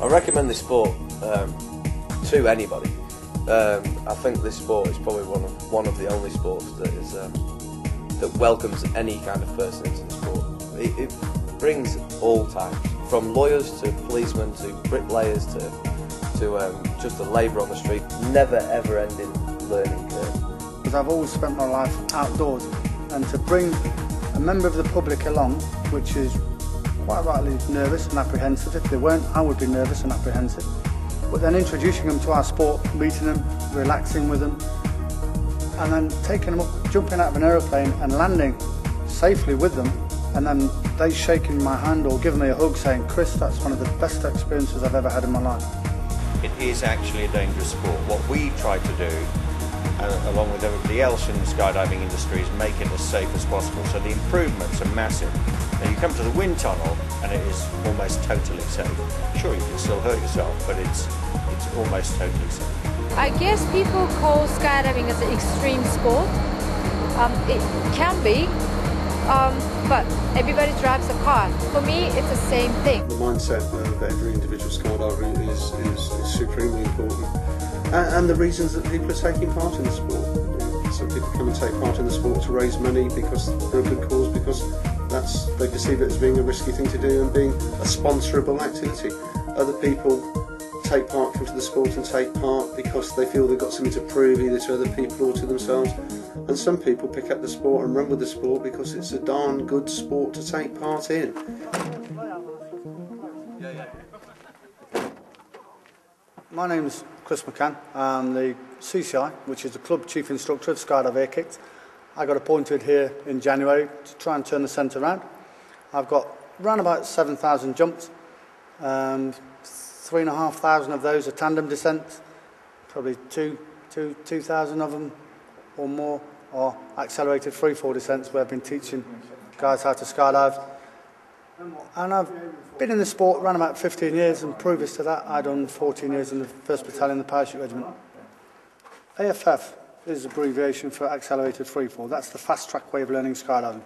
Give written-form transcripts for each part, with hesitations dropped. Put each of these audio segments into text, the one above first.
I recommend this sport to anybody. I think this sport is probably one of the only sports that welcomes any kind of person into the sport. It brings all types, from lawyers to policemen to bricklayers to just a labourer on the street. Never ever ending learning curve. Because I've always spent my life outdoors, and to bring a member of the public along, which is quite rightly nervous and apprehensive. If they weren't, I would be nervous and apprehensive. But then introducing them to our sport, meeting them, relaxing with them, and then taking them up, jumping out of an aeroplane and landing safely with them, and then they shaking my hand or giving me a hug saying, "Chris, that's one of the best experiences I've ever had in my life." It is actually a dangerous sport. What we try to do, along with everybody else in the skydiving industry, is make it as safe as possible. So the improvements are massive. Now you come to the wind tunnel and it is almost totally safe. Sure, you can still hurt yourself, but it's almost totally safe. I guess people call skydiving as an extreme sport. It can be, but everybody drives a car. For me, it's the same thing. The mindset of every individual skydiver is supremely important. And the reasons that people are taking part in the sport. Some people come and take part in the sport to raise money because they're a good cause, because they perceive it as being a risky thing to do and being a sponsorable activity. Other people come to the sport and take part because they feel they've got something to prove either to other people or to themselves. And some people pick up the sport and run with the sport because it's a darn good sport to take part in. My name is Chris McCann. I'm the CCI, which is the club chief instructor of Sky Dive Airkix. I got appointed here in January to try and turn the centre around. I've got around about 7,000 jumps. 3,500 of those are tandem descents. Probably 2,000 of them or more are accelerated freefall descents, where I've been teaching guys how to skydive. And I've been in the sport around about 15 years, and previous to that I'd done 14 years in the 1st Battalion, the Parachute Regiment. AFF is abbreviation for accelerated freefall. That's the fast-track way of learning skydiving.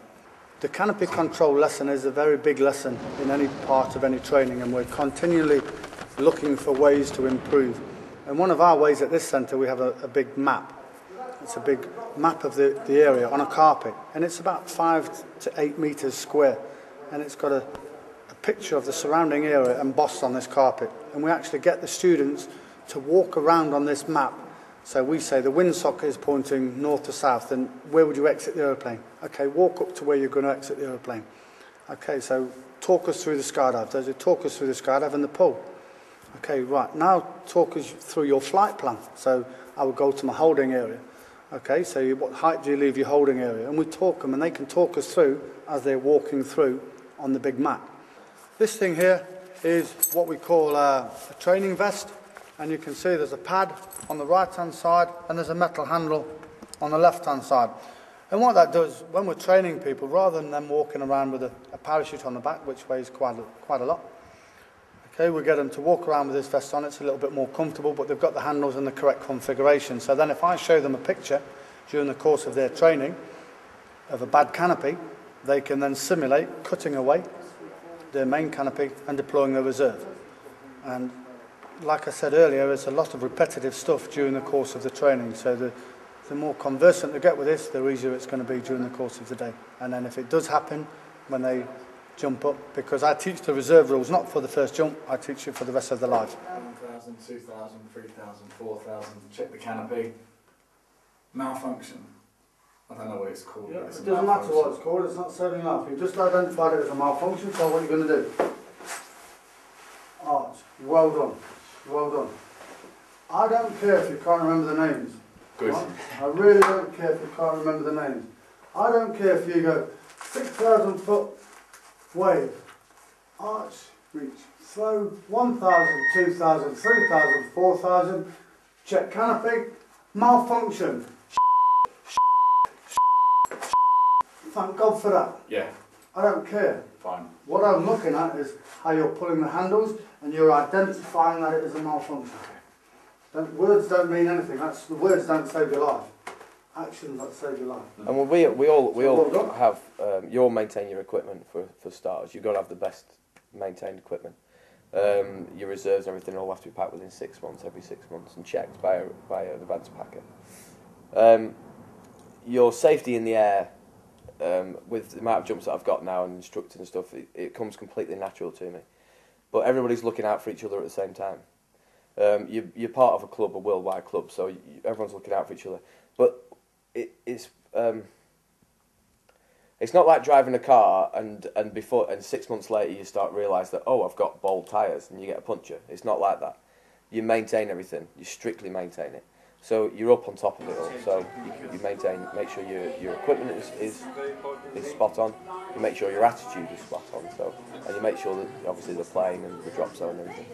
The canopy control lesson is a very big lesson in any part of any training, and we're continually looking for ways to improve. And one of our ways at this centre, we have a big map. It's a big map of the area on a carpet, and it's about 5 to 8 metres square, and it's got a picture of the surrounding area embossed on this carpet. And we actually get the students to walk around on this map. So we say the windsock is pointing north to south, and where would you exit the aeroplane? Okay, walk up to where you're going to exit the aeroplane. Okay, so talk us through the skydive. Does it talk us through the skydive and the pull? Okay, right, now talk us through your flight plan. So I would go to my holding area. Okay, so what height do you leave your holding area? And we talk them, and they can talk us through as they're walking through on the big map. This thing here is what we call a training vest, and you can see there's a pad on the right-hand side and there's a metal handle on the left-hand side. And what that does, when we're training people, rather than them walking around with a parachute on the back, which weighs quite a lot, okay, we get them to walk around with this vest on. It's a little bit more comfortable, but they've got the handles in the correct configuration. So then if I show them a picture during the course of their training of a bad canopy, they can then simulate cutting away their main canopy and deploying the reserve. And like I said earlier, there's a lot of repetitive stuff during the course of the training. So the more conversant they get with this, the easier it's going to be during the course of the day. And then if it does happen, when they jump up, because I teach the reserve rules not for the first jump, I teach it for the rest of their life. 1,000, 2,000, 3,000, 4,000, check the canopy. Malfunction. I don't know what it's called. Yeah, it doesn't matter what it's called, it's not saving life. You've just identified it as a malfunction, so what are you going to do? Arch. Well done. Well done. I don't care if you can't remember the names. Good. Right? I really don't care if you can't remember the names. I don't care if you go 6,000 foot wave, arch, reach, throw, 1,000, 2,000, 3,000, 4,000, check canopy, malfunction. Thank God for that. Yeah. I don't care. Fine. What I'm looking at is how you're pulling the handles and you're identifying that it is a malfunction. Words don't mean anything. The words don't save your life. Actions that save your life. And we all have, you all maintain your equipment for starters. You've got to have the best maintained equipment. Your reserves and everything all have to be packed within 6 months, every 6 months, and checked by an advanced packer. Your safety in the air, with the amount of jumps that I've got now and instructing and stuff, it comes completely natural to me. But everybody's looking out for each other at the same time. You're part of a club, a worldwide club, so everyone's looking out for each other. But it's not like driving a car and 6 months later you start to realise that, oh, I've got bald tyres, and you get a puncture. It's not like that. You maintain everything. You strictly maintain it. So you're up on top of it all. So you make sure your equipment is spot on. You make sure your attitude is spot on. So, and you make sure that obviously the plane and the drop zone and everything.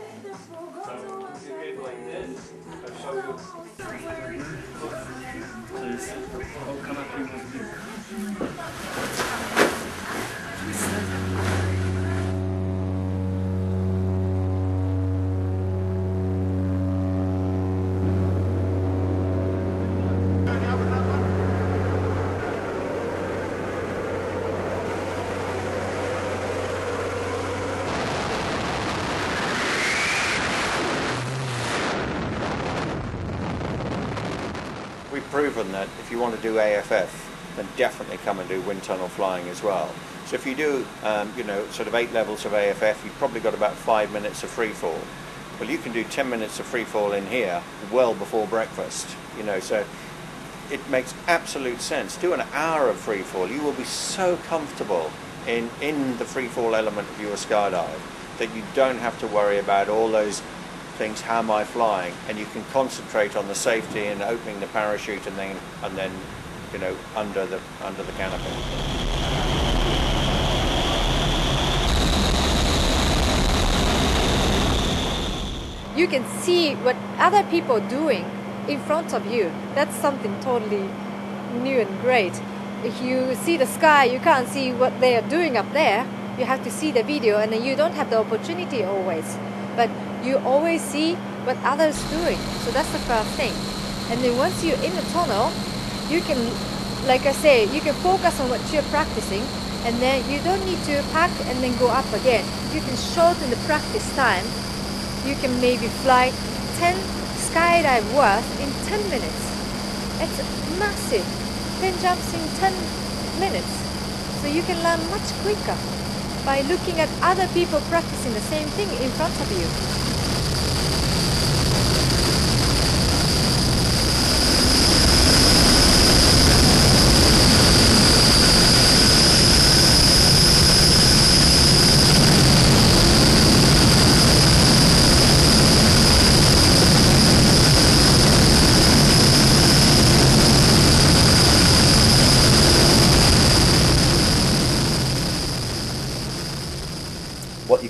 We've proven that if you want to do AFF, then definitely come and do wind tunnel flying as well. So if you do, sort of 8 levels of AFF, you've probably got about 5 minutes of free fall. Well, you can do 10 minutes of free fall in here well before breakfast. So it makes absolute sense. Do an hour of free fall. You will be so comfortable in the free fall element of your skydive that you don't have to worry about all those things, how am I flying, and you can concentrate on the safety and opening the parachute and then under the canopy. You can see what other people are doing in front of you. That's something totally new and great. If you see the sky, you can't see what they are doing up there. You have to see the video, and then you don't have the opportunity always. But you always see what others doing. So that's the first thing. And then once you're in the tunnel, you can, like I say, you can focus on what you're practicing, and then you don't need to pack and then go up again. You can shorten the practice time. You can maybe fly 10 skydive worth in 10 minutes. It's massive. 10 jumps in 10 minutes. So you can learn much quicker by looking at other people practicing the same thing in front of you. What you can